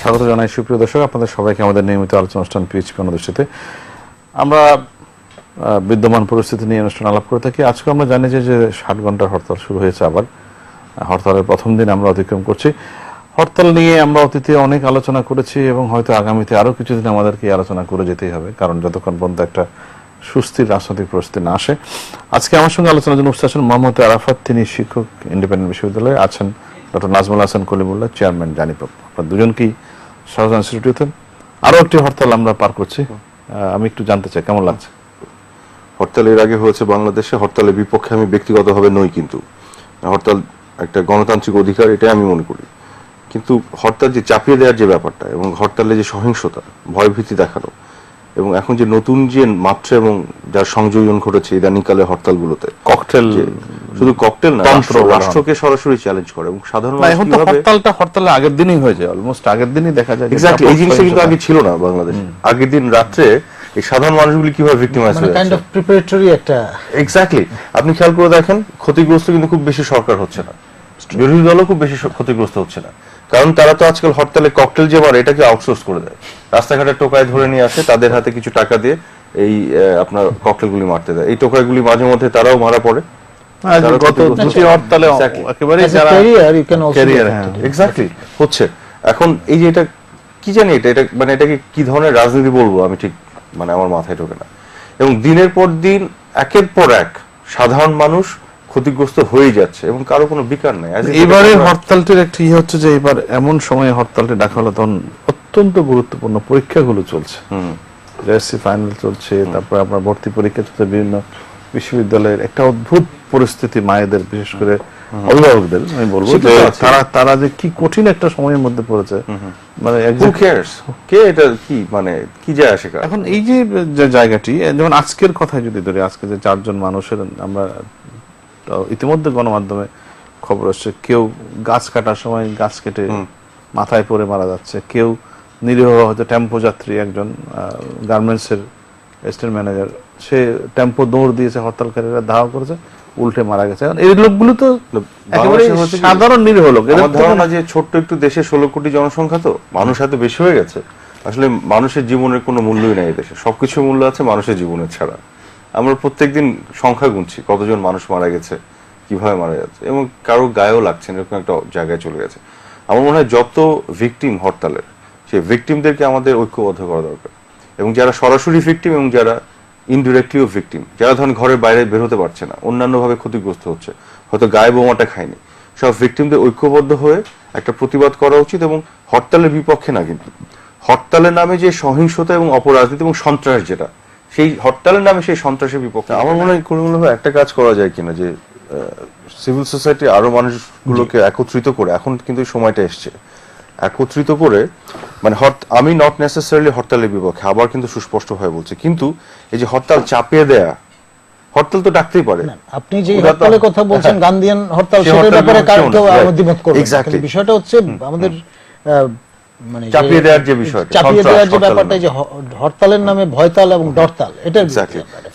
স্বাগত জানাই সুপ্রিয় দর্শক, আপনাদের সবাইকে আমাদের নিয়মিত আলোচনা অনুষ্ঠান পিএইচপি অনদৃষ্টিতে। আমরা বিদ্যমান পরিস্থিতি নিয়ে অনুষ্ঠান আলাপ করে থাকি। আজকে আমরা জানি যে 60 ঘন্টার হরতাল শুরু হয়েছে। আবার হরতালের প্রথম দিন আমরা অতিক্রম করছি। হরতাল নিয়ে আমরা অতীতে অনেক আলোচনা করেছি এবং হয়তো আগামীতে আরো কিছুদিন আমাদেরকে আলোচনা করে যেতেই হবে, কারণ যতক্ষণ পর্যন্ত একটা সুস্থির রাজনৈতিক পরিস্থিতি না আসে। আজকে আমার সঙ্গে আলোচনার জন্য উপস্থিত আছেন মোহাম্মদ আরাফাত, তিনি শিক্ষক, ইন্ডিপেন্ডেন্ট বিশ্ববিদ্যালয়ে আছেন। Doctor Nazmul Hasan Kalimullah, chairman Janipop. আপনার দুজনকেই স্বাগত ইনস্টিটিউটে। আরো একটি হরতাল আমরা পার করছি, আমি একটু জানতে চাই কেমন লাগছে? হরতালের আগে হয়েছে বাংলাদেশে, হরতালের বিপক্ষে আমি ব্যক্তিগতভাবে নই, কিন্তু হরতাল একটা গণতান্ত্রিক অধিকার, এটাই আমি মনে করি। কিন্তু হরতাল যে চাপিয়ে দেওয়ার যে ব্যাপারটা এবং হরতালে যে সহিংসতা, ভয়ভীতি দেখানো এবং এখন যে নতুন যে মাত্রা এবং যার সংযোজন ঘটেছে ইদানিংকালে হরতালগুলোতে, ককটেল, শুধু ককটেল না, রাষ্ট্রকে সরাসরি চ্যালেঞ্জ করে এবং সাধারণ হরতালের আগের দিনই হয়ে যায়, অলমোস্ট আগের দিনই দেখা যায়। এক্স্যাক্টলি, এই জিনিসটা কিন্তু আগে ছিল না বাংলাদেশে। আগের দিন রাত্রে এই সাধারণ মানুষগুলি কিভাবে ভিক্টিমাইজ হয়ে কাইন্ড অফ প্রিপারেটরি একটা। এক্স্যাক্টলি, আপনি খেয়াল করে দেখেন, ক্ষতিগ্রস্ত কিন্তু খুব বেশি সরকার হচ্ছে না, বিরোধী দলও খুব বেশি ক্ষতিগ্রস্ত হচ্ছে না, কারণ তারা তো আজকাল হরতালে ককটেল যে মারে এটাকে আউটসোর্স করে দেয়। রাস্তাঘাটে টোকায় ধরে নিয়ে আসে, তাদের হাতে কিছু টাকা দিয়ে এই আপনার ককটেলগুলি মারতে দেয়। এই টোকাইগুলি মাঝে মধ্যে তারাও মারা পড়ে। হচ্ছে এখন এই যে এটা কি জানি, এটা মানে এটাকে কি ধরনের রাজনীতি বলবো আমি ঠিক মানে আমার মাথায় ঢোকে না। এবং দিনের পর দিন একের পর এক সাধারণ মানুষ ক্ষতিগ্রস্ত হয়ে যাচ্ছে এবং কারো কোনো বিকার নাই। এবারে হরতালটির একটি হচ্ছে যে এবার এমন সময়ে হরতালটি ডাকা হলো তখন অত্যন্ত গুরুত্বপূর্ণ পরীক্ষাগুলো চলছে, জেএসসি ফাইনাল চলছে, তারপরে আপনার ভর্তি পরীক্ষা চলছে বিভিন্ন বিশ্ববিদ্যালয়ের। একটা অদ্ভুত পরিস্থিতি মায়েদের, বিশেষ করে অভিভাবকদের আমি বলবো, তারা যে কি কঠিন একটা সময়ের মধ্যে পড়েছে। মানে কে এটা কি মানে কি যায় আসে। এখন এই যে জায়গাটি, যেমন আজকের কথাই যদি ধরি, আজকে যে 4 জন মানুষের আমরা ইতিমধ্যে গণমাধ্যমে খবর আসছে, কেউ গাছ কাটার সময় গাছ কেটে মাথায় পড়ে মারা যাচ্ছে, কেউ নিরীহ হয়তো টেম্পো যাত্রী, একজন গার্মেন্টসের স্টেট ম্যানেজার, সে টেম্পো দৌড় দিয়েছে, হরতালকারীরা ধাওয়া করেছে, উল্টে মারা গেছে। এই লোকগুলো তো সাধারণ নিরীহ লোক। আমার ধারণা যে ছোট্ট একটু দেশে 16 কোটি জনসংখ্যা, তো মানুষ এত বেশি হয়ে গেছে, আসলে মানুষের জীবনের কোনো মূল্যই নাই দেশে। সবকিছু মূল্য আছে মানুষের জীবনের ছাড়া। আমরা প্রত্যেকদিন সংখ্যা গুনছি কতজন মানুষ মারা গেছে, কিভাবে মারা যাচ্ছে, এবং কারো গায়েও লাগছে না, এরকম একটা জায়গায় চলে গেছে। আমার মনে হয় যত ভিকটিম হরতালের, সেই ভিকটিমদেরকে আমাদের ঐক্যবদ্ধ করা দরকার। এবং যারা সরাসরি ভিকটিম এবং যারা ইনডিরেক্টলিও ভিকটিম, যারা ধরেন ঘরের বাইরে বের হতে পারছে না, অন্যান্যভাবে ক্ষতিগ্রস্ত হচ্ছে, হয়তো গায়ে বোমাটা খায়নি, সব ভিকটিমদের ঐক্যবদ্ধ হয়ে একটা প্রতিবাদ করা উচিত। এবং হরতালের বিপক্ষে না, কিন্তু হরতালের নামে যে সহিংসতা এবং অপরাজনীতি এবং সন্ত্রাস, যেটা সেই হরতালের নামে সেই সন্ত্রাসের বিপক্ষে। আমার মনে হয় কোনোভাবে একটা কাজ করা যায় কিনা, যে সিভিল সোসাইটি আরো মানুষগুলোকে একত্রিত করে, এখন কিন্তু সময়টা এসছে, একত্রিত করে, মানে আমি নট নেসেসারিলি হরতালের বিপক্ষে, আবার কিন্তু সুস্পষ্ট হয়ে বলছে, কিন্তু এই যে হরতাল চাপিয়ে দেয়া, হরতাল তো ডাকতেই পারে। আপনি যে হরতালের কথা বলছেন, গান্ধীয়ান হরতাল, সেটার ব্যাপারে কারো কেউ দ্বিমত করবে না। বিষয়টা হচ্ছে আমাদের মানে চাপিয়ে দেওয়ার যে বিষয়টা, চাপিয়ে দেওয়ার যে ব্যাপারটা, যে হরতালের নামে ভয়তাল এবং ডরতাল, এটা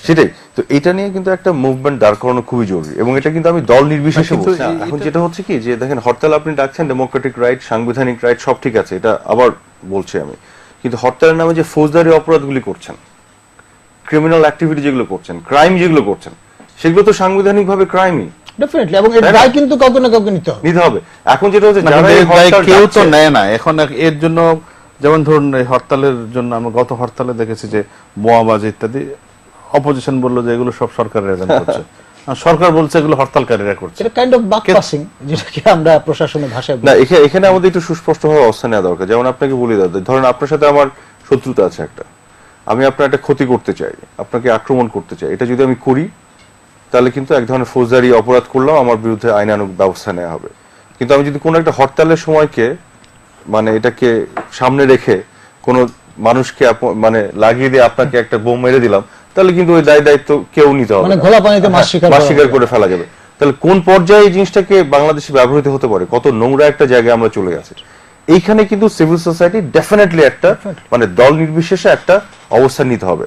সেটাই তো। এটা নিয়ে কিন্তু একটা মুভমেন্ট দাঁড় করানো খুবই জরুরি, এবং এটা কিন্তু আমি দল নির্বিশেষে বলছি। এখন যেটা হচ্ছে কি, যে দেখেন হরতাল আপনি ডাকছেন, ডেমোক্রেটিক রাইট, সাংবিধানিক রাইট, সব ঠিক আছে, এটা আবার বলছি আমি, কিন্তু হরতালের নামে যে ফৌজদারি অপরাধগুলি করছেন, ক্রিমিনাল অ্যাক্টিভিটি যেগুলো করছেন, ক্রাইম যেগুলো করছেন, সেগুলো তো সাংবিধানিক ভাবে ক্রাইমই, ডেফিনেটলি, এবং এর দায় কিন্তু কাউকে না কাউকে নিতে হবে। এখন যেটা হচ্ছে, কেউ তো নেয় না এখন এর জন্য। যেমন ধরুন এই হরতালের জন্য আমরা গত হরতালে দেখেছি যে বোমাবাজ ইত্যাদি, অপোজিশন বললো যে এগুলো সব সরকারের এজেন্ট করছে, সরকার বলছে এগুলো হরতালকারীরা করছে। এটা কাইন্ড অফ বাক পাসিং, যেটাকে আমরা প্রশাসনের ভাষায় না, এখানে আমাদের একটু সুস্পষ্টভাবে অবস্থান নেওয়া দরকার। যেমন আপনাকে বলি দাদা, ধরেন আপনার সাথে আমার শত্রুতা আছে একটা, আমি আপনার একটা ক্ষতি করতে চাই, আপনাকে আক্রমণ করতে চাই, এটা যদি আমি করি, তাহলে কিন্তু এক ধরনের ফৌজদারি অপরাধ করলাম, আমার বিরুদ্ধে আইনানুগ ব্যবস্থা নেওয়া হবে। কিন্তু আমি যদি কোনো একটা হরতালের সময়কে মানে এটাকে সামনে রেখে কোনো মানুষকে মানে লাগিয়ে দিয়ে আপনাকে একটা বোম মেরে দিলাম, তাহলে কিন্তু ওই দায়িত্ব কেউ নিতে হবে, মানে ঘোলা পানিতে মাছ শিকার করে ফেলা যাবে। তাহলে কোন পর্যায়ে এই জিনিসটাকে বাংলাদেশে ব্যবহৃত হতে পারে, কত নোংরা একটা জায়গায় আমরা চলে গেছি। এইখানে কিন্তু সিভিল সোসাইটি ডেফিনেটলি একটা মানে দল নির্বিশেষে একটা অবস্থান নিতে হবে,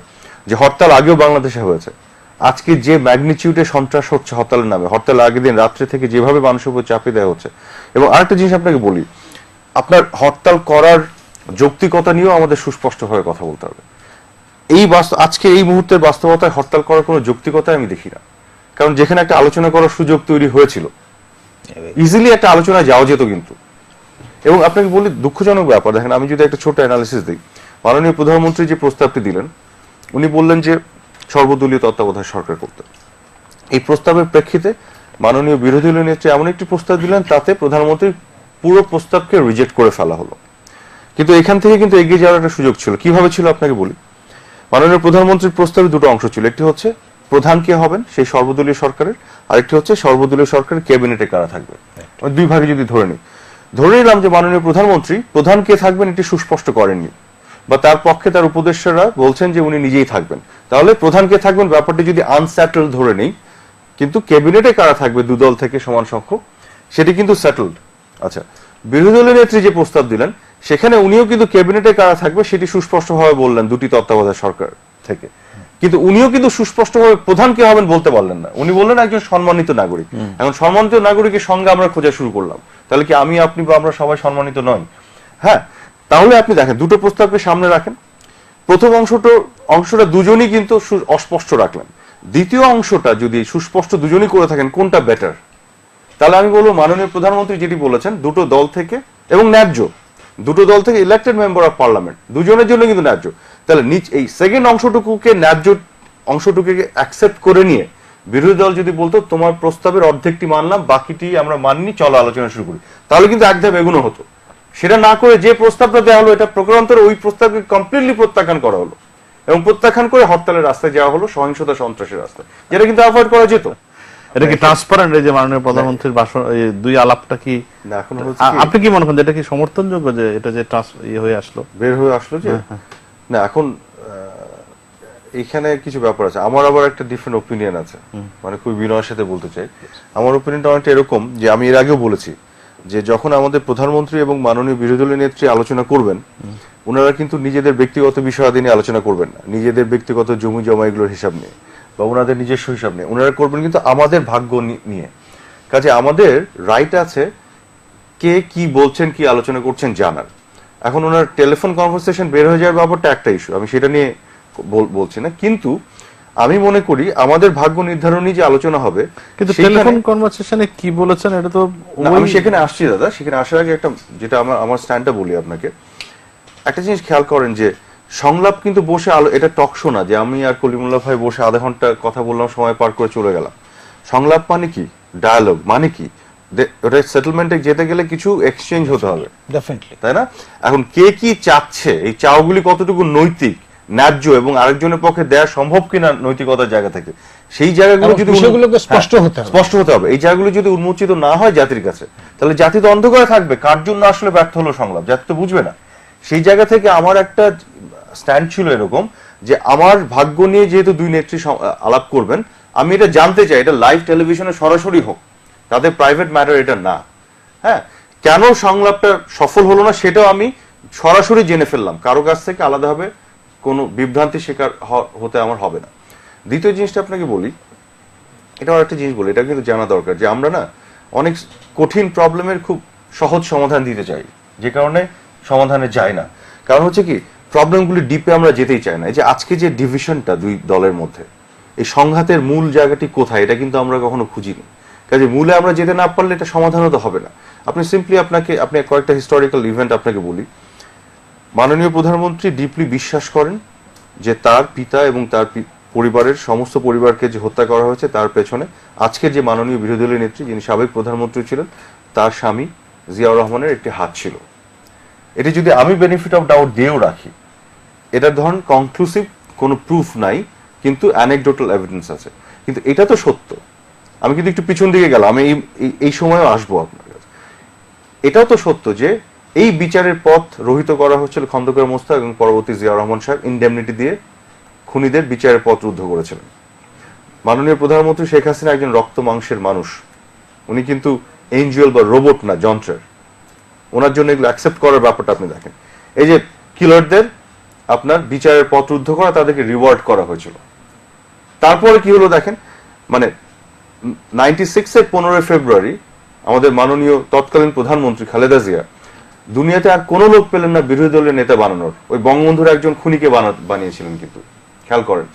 যে হরতাল আগেও বাংলাদেশে হয়েছে, আজকে যে ম্যাগনিটিউডে সন্ত্রাস হচ্ছে হরতালের নামে, হরতাল আগের দিন রাত্রে থেকে যেভাবে মানুষের উপর চাপিয়ে দেওয়া হচ্ছে। এবং আরেকটা জিনিস আপনাকে বলি, আপনার হরতাল করার যৌক্তিকতা নিয়েও আমাদের সুস্পষ্টভাবে কথা বলতে হবে। আজকে এই মুহূর্তের বাস্তবতায় হরতাল করার কোনো যৌক্তিকতা আমি দেখি না, কারণ যেখানে একটা আলোচনা করার সুযোগ তৈরি হয়েছিল, ইজিলি একটা আলোচনায় যাওয়া যেত কিন্তু। এবং আপনাকে বলি দুঃখজনক ব্যাপার, দেখেন আমি যদি একটা ছোট অ্যানালিসিস দিই, মাননীয় প্রধানমন্ত্রী যে প্রস্তাবটি দিলেন, উনি বললেন যে সর্বদলীয় তত্ত্বাবধায়ক সরকার করতে। এই প্রস্তাবের প্রেক্ষিতে মাননীয় বিরোধী দলীয় নেত্রী এমন একটি প্রস্তাব দিলেন, তাতে প্রধানমন্ত্রী পুরো প্রস্তাবকে রিজেক্ট করে ফেলা হলো। কিন্তু এখান থেকে কিন্তু এগিয়ে যাওয়ার একটা সুযোগ ছিল। কিভাবে ছিল আপনাকে বলি। মাননীয় প্রধানমন্ত্রীর প্রস্তাবে দুটো অংশ ছিল, একটি হচ্ছে প্রধান কে হবেন সেই সর্বদলীয় সরকারের, আরেকটি হচ্ছে সর্বদলীয় সরকারের ক্যাবিনেটে কারা থাকবে। দুই ভাগে যদি ধরে নিলাম যে মাননীয় প্রধানমন্ত্রী প্রধান কে থাকবেন এটি সুস্পষ্ট করেননি, বা তার পক্ষে তার উপদেষ্টারা বলছেন যে উনি নিজেই থাকবেন, তাহলে প্রধান কে থাকবেন ব্যাপারটি যদি আনসেটেল ধরে নেই, কিন্তু ক্যাবিনেটে কারা থাকবে দুদল থেকে সমান সংখ্যক সেটি কিন্তু সেটেলড। আচ্ছা, বিরোধী দলীয় নেত্রী যে প্রস্তাব দিলেন সেখানে উনিও কিন্তু ক্যাবিনেটে কারা থাকবে সেটি সুস্পষ্টভাবে বললেন দুটি তত্ত্বাবধায়ক সরকার থেকে, কিন্তু উনিও কিন্তু সুস্পষ্টভাবে প্রধান কে হবেন বলতে পারলেন না। উনি বললেন একজন সম্মানিত নাগরিক। এখন সম্মানিত নাগরিকের সঙ্গে আমরা খোঁজা শুরু করলাম, তাহলে কি আমি আপনি বা আমরা সবাই সম্মানিত নয়? হ্যাঁ, তাহলে আপনি দেখেন দুটো প্রস্তাবকে সামনে রাখেন, প্রথম অংশটা দুজনই কিন্তু অস্পষ্ট রাখলেন, দ্বিতীয় অংশটা যদি সুস্পষ্ট দুজনই করে থাকেন কোনটা বেটার? তাহলে আমি বলবো মাননীয় প্রধানমন্ত্রী যেটি বলেছেন দুটো দল থেকে এবং ন্যায্য, দুটো দল থেকে ইলেক্টেড মেম্বার অফ পার্লামেন্ট দুজনের জন্য কিন্তু ন্যায্য, তাহলে এই সেকেন্ড অংশটুকুকে ন্যায্য অংশটুকুকে অ্যাকসেপ্ট করে নিয়ে বিরোধী দল যদি বলতো তোমার প্রস্তাবের অর্ধেকটি মানলাম বাকিটি আমরা মাননি, চলো আলোচনা শুরু করি, তাহলে কিন্তু এক ধাপ এগোনো হতো। সেটা না করে যে প্রস্তাবটা দেওয়া হলো এটা প্রকারান্তরে ওই প্রস্তাবকে কমপ্লিটলি প্রত্যাখ্যান করা হলো এবং প্রত্যাখ্যান করে হরতালের রাস্তায় যাওয়া হলো, সহিংসতা সন্ত্রাসের রাস্তায়, যেটা কিন্তু অ্যাভয়েড করা যেত। এটা কি ট্রান্সপারেন্ট এই যে মাননীয় প্রধানমন্ত্রীর ভাষণ এই দুই আলাপটা কি এখন আপনি কি মনে করেন এটা কি সমর্থনযোগ্য যে এটা যে হয়ে আসলো বের হয়ে আসলো যে না? এখন এখানে কিছু ব্যাপার আছে, আমার আবার একটা ডিফারেন্ট ওপিনিয়ন আছে, মানে খুব বিনয়ের সাথে বলতে চাই। আমার ওপিনিয়নটা অনেকটা এরকম যে আমি এর আগেও বলেছি যে যখন আমাদের প্রধানমন্ত্রী এবং মাননীয় বিরোধী দলীয় নেত্রী আলোচনা করবেন, ওনারা কিন্তু নিজেদের ব্যক্তিগত বিষয়াদি নিয়ে আলোচনা করবেন না, নিজেদের ব্যক্তিগত জমি জমা এগুলোর হিসাব নিয়ে বা ওনাদের নিজস্ব হিসাব নিয়ে ওনারা করবেন কিন্তু আমাদের ভাগ্য নিয়ে। কাজে আমাদের রাইট আছে কে কি বলছেন কি আলোচনা করছেন জানার। এখন ওনার টেলিফোন কনভারসেশন বের হয়ে যাওয়ার ব্যাপারটা একটা ইস্যু, আমি সেটা নিয়ে বলছি না, কিন্তু আমি মনে করি আমাদের ভাগ্য নির্ধারণী যে আলোচনা হবে, কিন্তু টেলিফোন কনভারসেশনে কি বলেছেন এটা তো আমি সেখানে আসছি দাদা। সেখানে আসার আগে একটা যেটা আমার স্ট্যান্ডটা বলি আপনাকে, একটা জিনিস খেয়াল করেন যে সংলাপ কিন্তু বসে এটা টক শো না যে আমি আর কলিমুল্লাহ ভাই বসে আধা ঘন্টা কথা বললাম সময় পার করে চলে গেলাম। সংলাপ মানে কি, ডায়ালগ মানে কি, ওটা সেটেলমেন্টে যেতে গেলে কিছু এক্সচেঞ্জ হতে হবে, তাই না? এখন কে কি চাচ্ছে, এই চাওগুলি কতটুকু নৈতিক ন্যায্য এবং আরেকজনের পক্ষে দেওয়া সম্ভব কিনা নৈতিকতার জায়গা থেকে, সেই জায়গাগুলো যদি স্পষ্ট হতে হবে। এই জায়গাগুলো যদি উন্মোচিত না হয় জাতির কাছে, তাহলে জাতি তো অন্ধকারে থাকবে, কার জন্য আসলে ব্যর্থ হলো সংলাপ, জাতি তো বুঝবে না। সেই জায়গা থেকে আমার একটা স্ট্যান্ড ছিল এরকম যে আমার ভাগ্য নিয়ে যেহেতু দুই নেত্রী আলাপ করবেন, আমি এটা জানতে চাই, এটা লাইভ টেলিভিশনে সরাসরি হোক, তাদের প্রাইভেট ম্যাটার এটা না। হ্যাঁ, কেন সংলাপটা সফল হলো না সেটাও আমি সরাসরি জেনে ফেললাম, কারো কাছ থেকে আলাদাভাবে কোনো বিভ্রান্তি শিকার হতে আমার হবে না। দ্বিতীয় জিনিসটা আপনাকে বলি, এটাও একটা জিনিস বলি, এটা কিন্তু জানা দরকার যে আমরা না অনেক কঠিন প্রবলেমের খুব সহজ সমাধান দিতে চাই, যে কারণে সমাধানে যায় না। কারণ হচ্ছে কি, প্রবলেমগুলি ডিপে আমরা যেতেই চাই না। এই যে আজকে যে ডিভিশনটা দুই দলের মধ্যে, এই সংঘাতের মূল জায়গাটি কোথায় এটা কিন্তু আমরা কখনো খুঁজিনি। কাজে মূলে আমরা যেতে না পারলে এটা সমাধানও তো হবে না। আপনি সিম্পলি আপনি কয়েকটা হিস্টোরিক্যাল ইভেন্ট আপনাকে বলি। মাননীয় প্রধানমন্ত্রী ডিপলি বিশ্বাস করেন যে তার পিতা এবং তার পরিবারের সমস্ত পরিবারকে যে হত্যা করা হয়েছে তার পেছনে আজকের যে মাননীয় বিরোধী দলীয় নেত্রী যিনি সাবেক প্রধানমন্ত্রী ছিলেন তার স্বামী জিয়াউর রহমানের একটি হাত ছিল। এটি যদি আমি বেনিফিট অফ ডাউট দিয়েও রাখি, এটার ধরুন কনক্লুসিভ কোনো প্রুফ নাই, কিন্তু অ্যানেকডোটাল এভিডেন্স আছে, কিন্তু এটা তো সত্য। আমি কিন্তু একটু পিছন দিকে গেলাম, আমি এই সময়ও আসবো আপনার কাছে। এটাও তো সত্য যে এই বিচারের পথ রহিত করা হচ্ছিল খন্দকার মোস্তাক এবং পরবর্তী জিয়াউর রহমান সাহেব ইনডেমনিটি দিয়ে খুনিদের বিচারের পথ রুদ্ধ করেছিলেন। মাননীয় প্রধানমন্ত্রী শেখ হাসিনা একজন রক্ত মাংসের মানুষ, উনি কিন্তু এনজিওল বা রোবট না, যন্ত্রের। ওনার জন্য এগুলো অ্যাকসেপ্ট করার ব্যাপারটা আপনি দেখেন। এই যে কিলারদের আপনার বিচারের পথ রুদ্ধ করা, তাদেরকে রিওয়ার্ড করা হয়েছিল। তারপরে কি হলো দেখেন, মানে 96-এর 15 ফেব্রুয়ারি আমাদের মাননীয় তৎকালীন প্রধানমন্ত্রী খালেদা জিয়া দুনিয়াতে আর কোনো লোক পেলেন না বিরোধী দলের নেতা বানানোর, ওই বঙ্গবন্ধুর একজন খুনিকে বানিয়েছিলেন কিন্তু, খেয়াল করেন।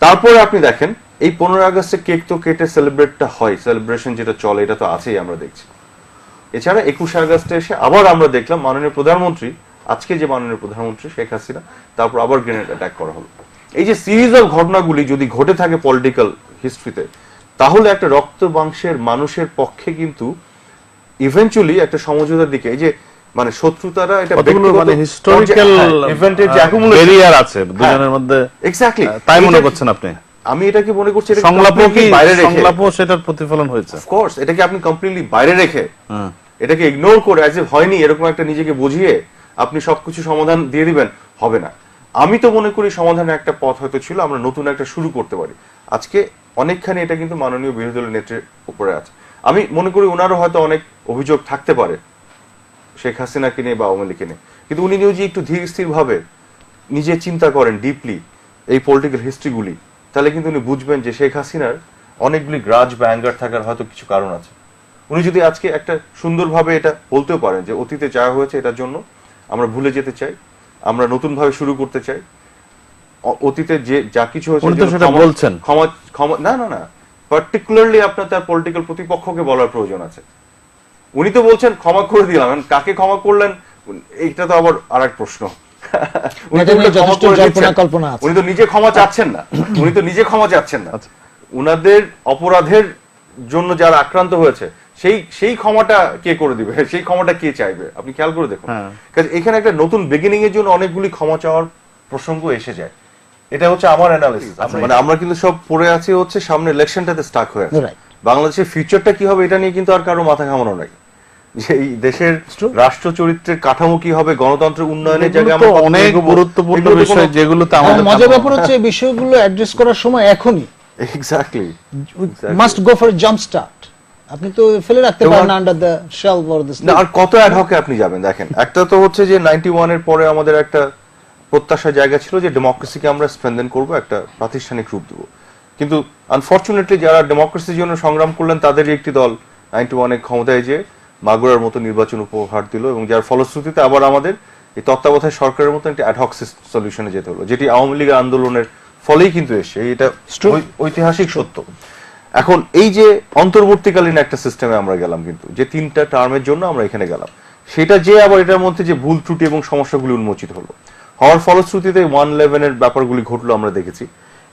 তারপরে আপনি দেখেন এই 15 আগস্টে কেক তো কেটে সেলিব্রেটটা হয়, সেলিব্রেশন যেটা চলে এটা তো আছেই, আমরা দেখছি। এছাড়া 21 আগস্টে এসে আবার আমরা দেখলাম মাননীয় প্রধানমন্ত্রী, আজকে যে মাননীয় প্রধানমন্ত্রী শেখ হাসিনা, তারপর আবার গ্রেনেড অ্যাটাক করা হলো। এই যে সিরিজ অফ ঘটনাগুলি যদি ঘটে থাকে পলিটিক্যাল হিস্ট্রিতে, তাহলে একটা রক্ত মাংসের মানুষের পক্ষে কিন্তু ইভেন্চুয়ালি একটা সমঝোতার দিকে, এই যে মানে শত্রুতারা এটা মানে হিস্টোরিক্যাল ইভেন্টের যে ব্যারিয়ার আছে দুজনের মধ্যে, এক্স্যাক্টলি তাই মনে করছেন আপনি? আমি এটাকে মনে করছি সংলাপও কি সংলাপও সেটার প্রতিফলন হয়েছে। অফ কোর্স এটাকে আপনি কমপ্লিটলি বাইরে রেখে, এটাকে ইগনোর করে অ্যাজ ইফ হয়নি এরকম একটা নিজেকে বুঝিয়ে আপনি সবকিছু সমাধান দিয়ে দিবেন, হবে না। আমি তো মনে করি সমাধানের একটা পথ হয়তো ছিল, আমরা নতুন একটা শুরু করতে পারি। আজকে অনেকখানি এটা কিন্তু মাননীয় বিরোধী দলের নেত্রীর উপরে আছে। আমি মনে করি ওনারও হয়তো অনেক অভিযোগ থাকতে পারে শেখ হাসিনাকে নিয়ে বা আওয়ামী লীগকে নিয়ে, কিন্তু উনি যদি একটু ধীর স্থির ভাবে নিজে চিন্তা করেন ডিপলি এই পলিটিক্যাল হিস্ট্রিগুলি, তাহলে কিন্তু উনি বুঝবেন যে শেখ হাসিনার অনেকগুলি গ্রাজ বা অ্যাঙ্গার থাকার হয়তো কিছু কারণ আছে। উনি যদি আজকে একটা সুন্দরভাবে এটা বলতেও পারেন যে অতীতে যা হয়েছে এটার জন্য আমরা ভুলে যেতে চাই, আমরা নতুন ভাবে শুরু করতে চাই, অতীতে যে যা কিছু হয়েছে ক্ষমা না না না পার্টিকুলারলি আপনার তার পলিটিক্যাল প্রতিপক্ষকে বলার প্রয়োজন আছে। উনি তো বলছেন ক্ষমা করে দিলাম, কাকে ক্ষমা করলেন এইটা তো আবার আরেক প্রশ্ন। উনি তো নিজে ক্ষমা চাচ্ছেন না, উনি তো নিজে ক্ষমা চাচ্ছেন না। উনাদের অপরাধের জন্য যারা আক্রান্ত হয়েছে সেই ক্ষমাটা কে করে দিবে, সেই ক্ষমাটা কে চাইবে? আপনি খেয়াল করে দেখুন, কারণ এখানে একটা নতুন বিগিনিং এর জন্য অনেকগুলি ক্ষমা চাওয়ার প্রসঙ্গ এসে যায়। এটা হচ্ছে আমার অ্যানালিসিস। মানে আমরা কিন্তু সব পড়ে আছি হচ্ছে সামনে ইলেকশনটাতে স্টাক হয়ে আছে। বাংলাদেশের ফিউচারটা কি হবে এটা নিয়ে কিন্তু আর কারো মাথা ঘামানো নাই, যে এই দেশের রাষ্ট্র চরিত্রের কাঠামো কি হবে, গণতন্ত্রের উন্নয়নের জায়গায় আমরা অনেক গুরুত্বপূর্ণ বিষয় যেগুলোতে আমাদের মজার ব্যাপার হচ্ছে এই বিষয়গুলো অ্যাড্রেস করার সময় এখনই exactly must go for jump start. আপনি তো ফেলে রাখতে পারেন under the shelf or the না, আর কত অ্যাড হকে আপনি যাবেন। দেখেন, একটা তো হচ্ছে যে 91 এর পরে আমাদের একটা প্রত্যাশার জায়গা ছিল যে ডেমোক্রেসিকে আমরা স্ট্রেনথেন করব, একটা প্রাতিষ্ঠানিক রূপ দেব, কিন্তু আনফরচুনেটলি যারা ডেমোক্রেসির জন্য সংগ্রাম করলেন তাদেরই একটি দল 91 ক্ষমতায় যে মাগুরার মতো নির্বাচন উপহার দিল, এবং যার ফলশ্রুতিতে আবার আমাদের এই তত্ত্বাবধায়ক সরকারের মতো একটা অ্যাড হক সলিউশনে যেতে হলো, যেটি আওয়ামী লীগের আন্দোলনের ফলেই কিন্তু এসে, এটা ঐতিহাসিক সত্য। এখন এই যে অন্তর্বর্তীকালীন একটা সিস্টেমে আমরা গেলাম, কিন্তু যে 3টা টার্মের জন্য আমরা এখানে গেলাম, সেটা যে আবার এটার মধ্যে যে ভুল ত্রুটি এবং সমস্যাগুলি উন্মোচিত হলো, হওয়ার ফলশ্রুতিতে 111 এর ব্যাপারগুলি ঘটলো আমরা দেখেছি।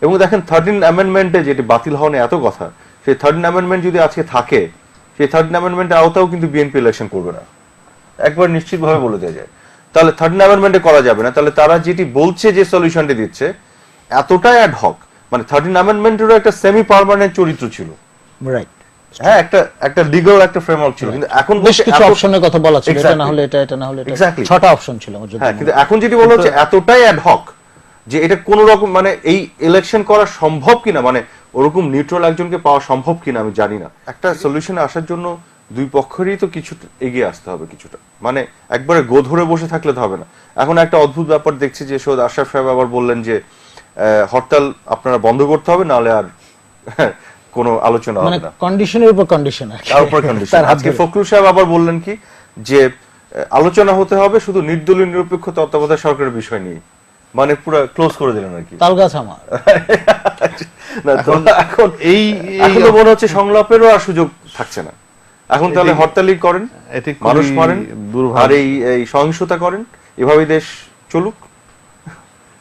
এবং দেখেন 13 অ্যামেন্ডমেন্টে যেটি বাতিল হওয়া এত কথা, সেই 13 অ্যামেন্ডমেন্ট যদি আজকে থাকে, সেই 13 অ্যামেন্ডমেন্টের আওতাও কিন্তু বিএনপি ইলেকশন করবে না, একবার নিশ্চিতভাবে বলে দেওয়া যায়। তাহলে 13 অ্যামেন্ডমেন্টে করা যাবে না, তাহলে তারা যেটি বলছে যে সলিউশনটি দিচ্ছে এতটাই অ্যাড হক, মানে 13 অ্যামেন্ডমেন্টেরও একটা সেমি পার্মানেন্ট চরিত্র ছিল, রাইট? হ্যাঁ, একটা লিগ্যাল একটা ফ্রেমওয়ার্ক ছিল, কিন্তু এখন বেশ কিছু অপশনের কথা বলা ছিল, এটা না হলে এটা, এটা না হলে এটা, 6টা অপশন ছিল। হ্যাঁ, কিন্তু এখন যেটি বলা হচ্ছে এতটাই অ্যাড হক যে এটা কোন রকম মানে এই ইলেকশন করা সম্ভব কিনা, মানে ওরকম নিউট্রাল একজনকে পাওয়া সম্ভব কিনা আমি জানি না। একটা সলিউশনে আসার জন্য দুই পক্ষেরই তো কিছু এগিয়ে আসতে হবে, কিছুটা, মানে একবারে গো ধরে বসে থাকলে তো হবে না। এখন একটা অদ্ভুত ব্যাপার দেখছি যে সৈয়দ আশরাফ সাহেব আবার বললেন যে হরতাল আপনারা বন্ধ করতে হবে, নাহলে আর কোনো আলোচনা হবে না, কন্ডিশনের উপর কন্ডিশন, তার উপর কন্ডিশন। আজকে ফখরুল সাহেব আবার বললেন কি যে আলোচনা হতে হবে শুধু নির্দলীয় নিরপেক্ষ তত্ত্বাবধায়ক সরকারের বিষয় নিয়ে, মানে পুরো ক্লোজ করে দিলেন আর কি, তালগাছ আমার। এখন এখনো মনে হচ্ছে সংলাপেরও আর সুযোগ থাকছে না। এখন তাহলে হরতালই করেন, মানুষ মারেন, আর এই সহিংসতা করেন, এভাবেই দেশ চলুক,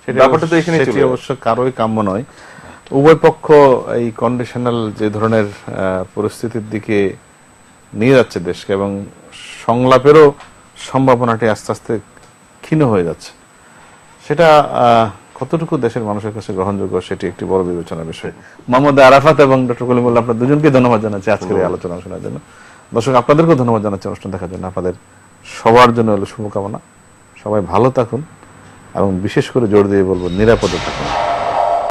ব্যাপারটা তো এখানে চলে। অবশ্য কারোই কাম্য নয়। উভয় পক্ষ এই কন্ডিশনাল যে ধরনের পরিস্থিতির দিকে নিয়ে যাচ্ছে দেশকে, এবং সংলাপেরও সম্ভাবনাটি আস্তে আস্তে ক্ষীণ হয়ে যাচ্ছে, সেটা কতটুকু দেশের মানুষের কাছে গ্রহণযোগ্য সেটি একটি বড় বিবেচনার বিষয়। মোহাম্মদ আরাফাত এবং ডক্টর কলিমুল্লাহ, আপনার দুজনকে ধন্যবাদ জানাচ্ছি আজকের এই আলোচনা শোনার জন্য। দর্শক, আপনাদেরকেও ধন্যবাদ জানাচ্ছি অনুষ্ঠান দেখার জন্য। আপনাদের সবার জন্য হলো শুভকামনা, সবাই ভালো থাকুন, এবং বিশেষ করে জোর দিয়ে বলবো নিরাপদে থাকুন।